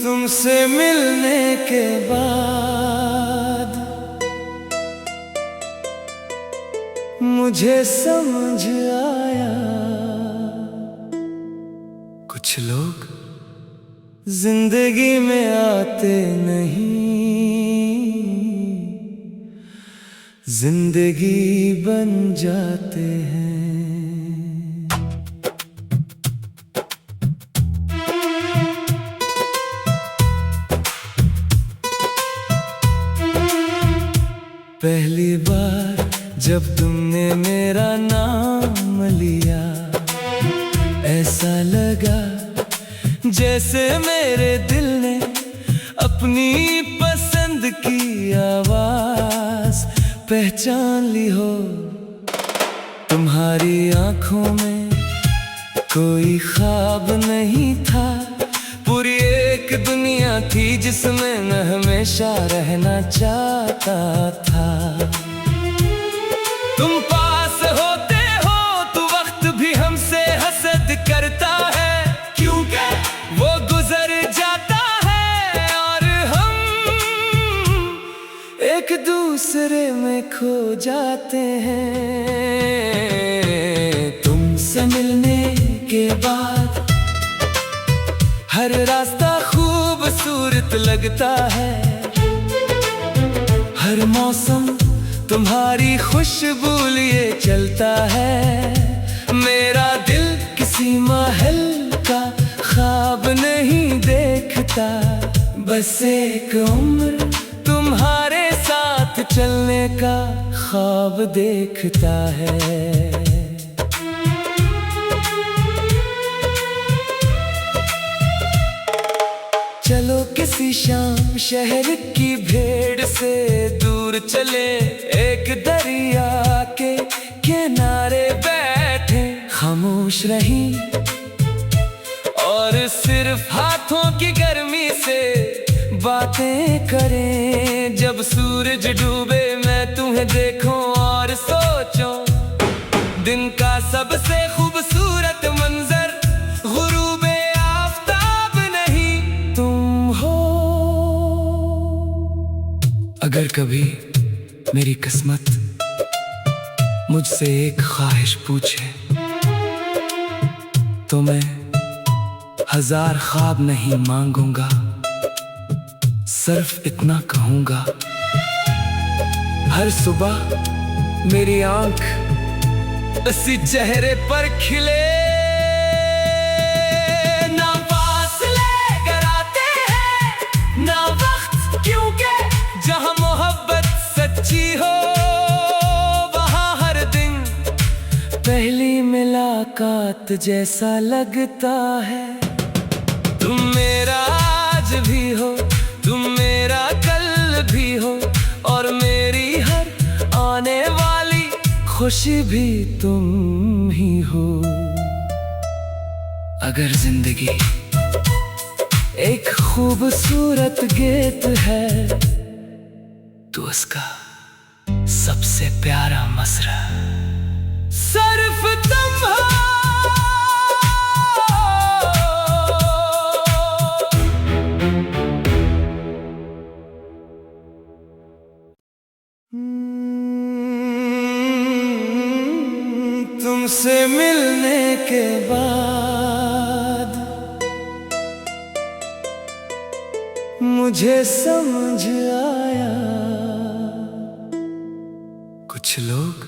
तुमसे मिलने के बाद मुझे समझ आया, कुछ लोग जिंदगी में आते नहीं, जिंदगी बन जाते हैं। पहली बार जब तुमने मेरा नाम लिया, ऐसा लगा जैसे मेरे दिल ने अपनी पसंद की आवाज पहचान ली हो। तुम्हारी आंखों में कोई ख्वाब नहीं था, पूरी एक दुनिया थी जिसमें मैं हमेशा रहना चाहता था। तुम पास होते हो तो वक्त भी हमसे हसद करता है, क्योंकि वो गुजर जाता है और हम एक दूसरे में खो जाते हैं। तुमसे मिलने के बाद हर रास्ता खूबसूरत लगता है, हर मौसम तुम्हारी खुशबू लिए चलता है। मेरा दिल किसी महल का ख्वाब नहीं देखता, बस एक उम्र तुम्हारे साथ चलने का ख्वाब देखता है। चलो किसी शाम शहर की भीड़ से दूर चले, एक दरिया के किनारे बैठे खामोश रही और सिर्फ हाथों की गर्मी से बातें करें। जब सूरज डूबे मैं तुम्हें देखूं और सोचूं, दिन का सबसे खूबसूरत मंजर गुरूबे आफताब नहीं तुम हो। अगर कभी मेरी किस्मत मुझसे एक ख्वाहिश पूछे तो मैं 1000 ख्वाब नहीं मांगूंगा, सिर्फ इतना कहूंगा, हर सुबह मेरी आंख उसी चेहरे पर खिले। ना फासले कराते हैं ना वक्त, क्योंकि जहां मोहब्बत सच्ची हो वहां हर दिन पहली मुलाकात जैसा लगता है। तुम मेरा आज भी हो, तुम मेरा कल भी हो, और मेरी हर आने वाली खुशी भी तुम ही हो। अगर जिंदगी एक खूबसूरत गीत है तो उसका सबसे प्यारा मसरा सिर्फ तुम हो। तुमसे मिलने के बाद मुझे समझ आया, कुछ लोग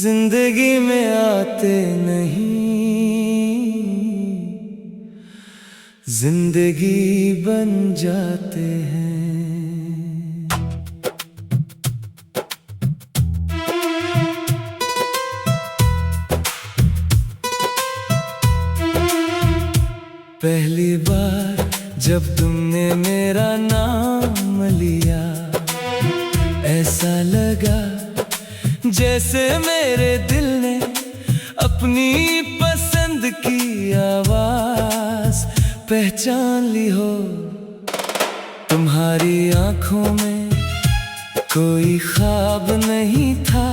जिंदगी में आते नहीं, जिंदगी बन जाते हैं। पहली बार जब तुमने मेरा नाम लिया, ऐसा लगा जैसे मेरे दिल ने अपनी पसंद की आवाज पहचान ली हो। तुम्हारी आंखों में कोई ख्वाब नहीं था,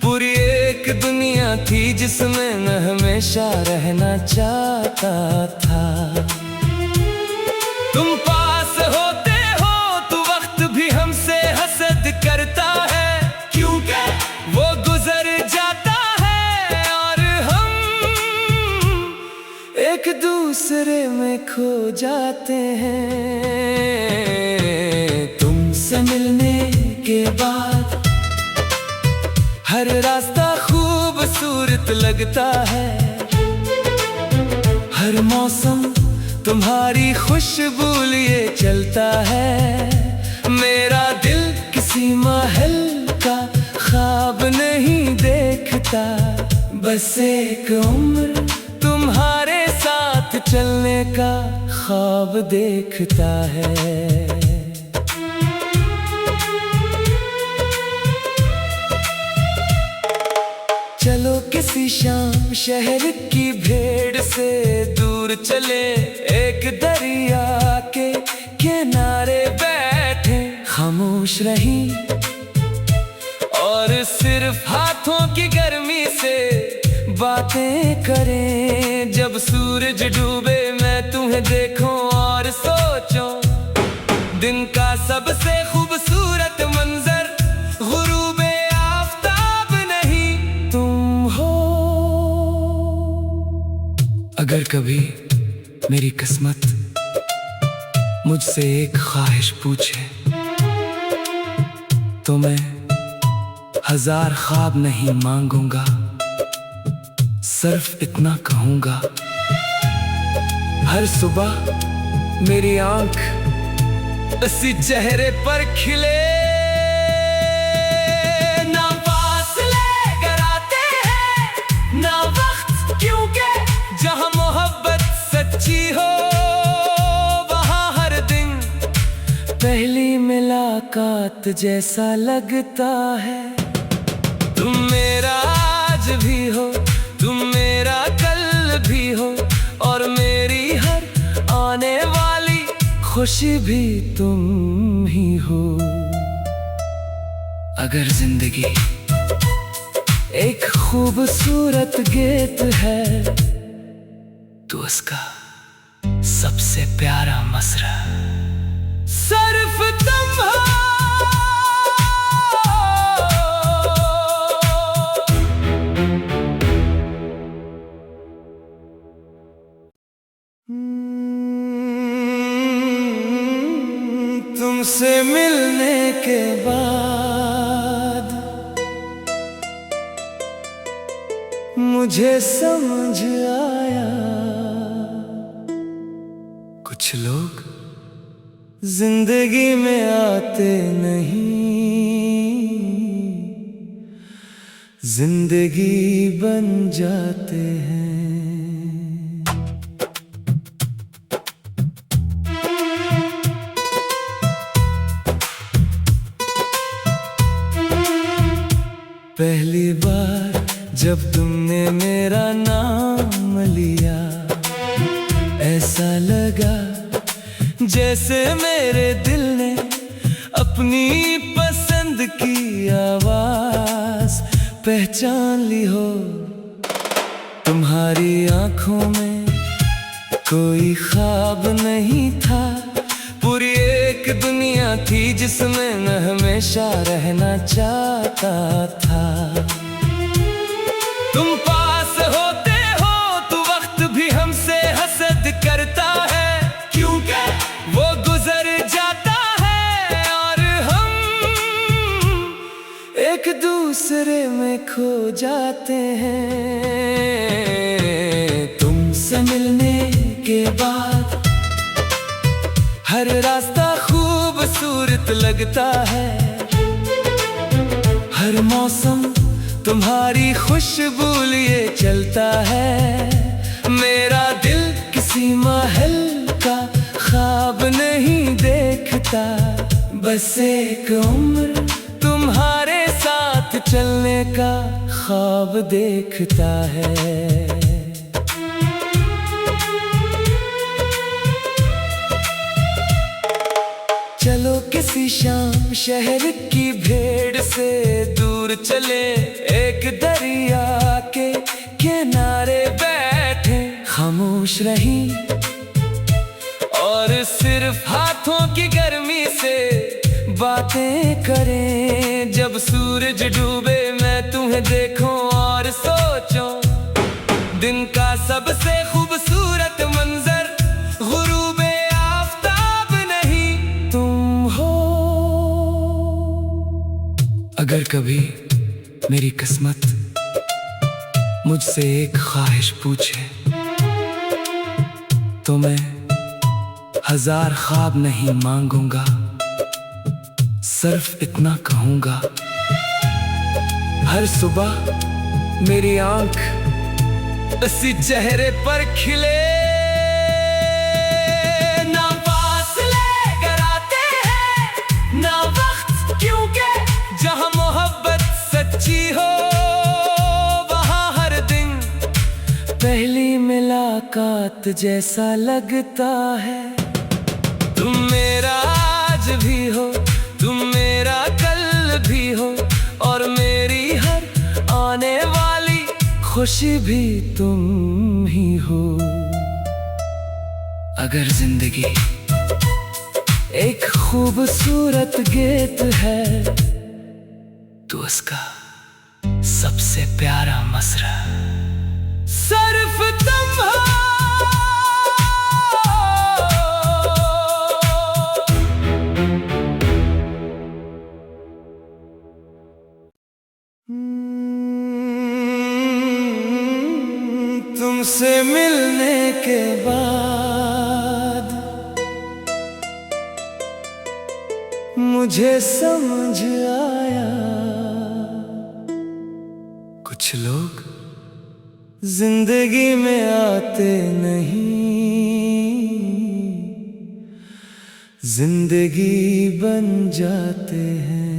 पूरी एक दुनिया दुनिया थी जिसमें मैं हमेशा रहना चाहता था। तुम पास होते हो तो वक्त भी हमसे हसद करता है, क्योंकि वो गुजर जाता है और हम एक दूसरे में खो जाते हैं। तुमसे मिलने के बाद हर रास्ता खूबसूरत लगता है, हर मौसम तुम्हारी खुशबू लिए चलता है। मेरा दिल किसी महल का ख्वाब नहीं देखता, बस एक उम्र तुम्हारे साथ चलने का ख्वाब देखता है। चलो किसी शाम शहर की भीड़ से दूर चले, एक दरिया के किनारे बैठे खामोश रही और सिर्फ हाथों की गर्मी से बातें करें। जब सूरज डूबे मैं तुम्हें देखूं और सोचूं, दिन का सबसे खूबसूरत मंजर गुरूबे आफताब नहीं तुम हो। अगर कभी मेरी किस्मत मुझसे एक ख्वाहिश पूछे तो मैं 1000 ख्वाब नहीं मांगूंगा, सिर्फ इतना कहूंगा, हर सुबह मेरी आंख उसी चेहरे पर खिले। ना फासले कराते हैं ना वक्त, क्योंकि जहां मोहब्बत सच्ची हो वहां हर दिन पहली मुलाकात जैसा लगता है। तुम मेरा आज भी हो, तुम मेरा कल भी हो और मेरी हर आने वाली खुशी भी तुम ही हो। अगर जिंदगी एक खूबसूरत गीत है तो उसका सबसे प्यारा मसरा सिर्फ तुम हो। तुमसे मिलने के बाद मुझे समझ आया, कुछ लोग जिंदगी में आते नहीं, जिंदगी बन जाते हैं। पहली बार जब तुमने मेरा नाम लिया, ऐसा लगा जैसे मेरे दिल ने अपनी पसंद की आवाज पहचान ली हो। तुम्हारी आंखों में कोई ख्वाब नहीं था, पूरी एक दुनिया थी जिसमें मैं हमेशा रहना चाहता था। तुम पास होते हो तो वक्त भी हमसे हसद करता है, क्योंकि वो गुजर जाता है और हम एक दूसरे में खो जाते हैं। तुमसे मिलने के बाद हर रास्ता खूबसूरत लगता है, हर मौसम तुम्हारी खुशबू लिए चलता है। मेरा दिल किसी महल का ख्वाब नहीं देखता, बस एक उम्र तुम्हारे साथ चलने का ख्वाब देखता है। चलो किसी शाम शहर की भीड़ से दूर चले, एक दरिया के खामोश रही और सिर्फ हाथों की गर्मी से बातें करें। जब सूरज डूबे मैं तुम्हें देखूं और सोचूं, दिन का सबसे खूबसूरत मंजर गुरूबे आफताब नहीं तुम हो। अगर कभी मेरी किस्मत मुझसे एक ख्वाहिश पूछे तो मैं 1000 ख्वाब नहीं मांगूंगा, सिर्फ इतना कहूंगा, हर सुबह मेरी आंख उसी चेहरे पर खिले। ना फासले कराते हैं ना वक्त, क्योंकि जहां मोहब्बत सच्ची हो वहां हर दिन पहली मुलाकात जैसा लगता है। तुम मेरा आज भी हो, तुम मेरा कल भी हो, और मेरी हर आने वाली खुशी भी तुम ही हो। अगर जिंदगी एक खूबसूरत गीत है तो उसका सबसे प्यारा मसरा सिर्फ तुम हो। तुमसे मिलने के बाद मुझे समझ आया, कुछ लोग जिंदगी में आते नहीं, जिंदगी बन जाते हैं।